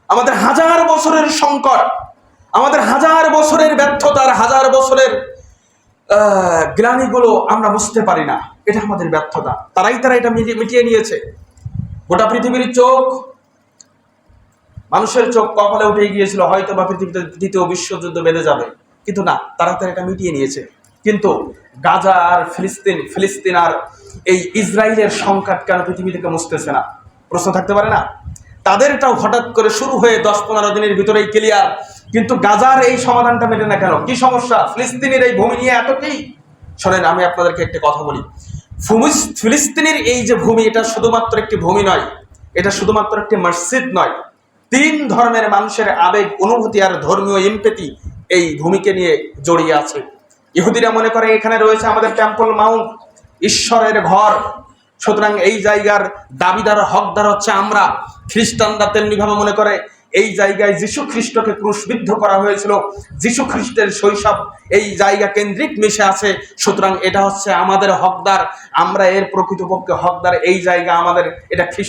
আমাদের হাজার বছরের সংকট, আমাদের হাজার বছরের ব্যর্থতার, হাজার বছরের গ্লানিগুলো আমরা বুঝতে পারি না। এটা আমাদের ব্যর্থতা। তারা এটা মিটিয়ে নিয়েছে। গোটা পৃথিবীর চোখ, মানুষের চোখ কপালে উঠে গিয়েছিল, হয়তো বা পৃথিবীতে দ্বিতীয় বিশ্বযুদ্ধ বেঁধে যাবে, কিন্তু না, তারা এটা মিটিয়ে নিয়েছে। কিন্তু গাজা আর ফিলিস্তিন আর এই ইসরায়েলের সংকট কেন পৃথিবী থেকে মুছতেছে না? প্রশ্ন থাকতে পারে না? তাদেরটাও হঠাৎ করে শুরু হয়ে 10-15 দিনের ভিতরেই ক্লিয়ার, কিন্তু গাজার এই সমাধানটা মেলে না কেন? কি সমস্যা ফিলিস্তিনের এই ভূমি নিয়ে এত কি? শোনেন, আমি আপনাদেরকে একটা কথা বলি। ফিলিস্তিনের এই যে ভূমি, এটা শুধুমাত্র একটি ভূমি নয়, এটা শুধুমাত্র একটি মসজিদ নয়। 3 ধর্মের মানুষের আবেগ, অনুভূতি আর ধর্মীয় এমপ্যাথি এই ভূমিকে নিয়ে জড়িয়ে আছে। ইহুদিরা মনে করে এখানে রয়েছে আমাদের টেম্পল মাউন্ট, ঈশ্বরের ঘর, সুতরাং এই জায়গার দাবিদার, হকদার হচ্ছে আমরা। খ্রিস্টানরা তেমনি ভাবে মনে করে এই জায়গায় যীশু খ্রিস্টকে ক্রুশবিদ্ধ করা হয়েছিল, যীশু খ্রিস্টের শৈশব এই জায়গা কেন্দ্রিক মিশে আছে, সুতরাং এটা হচ্ছে আমাদের হকদার, আমরা এর প্রকৃতপক্ষে হকদার, এই জায়গা আমাদের, এটা খ্রিস্ট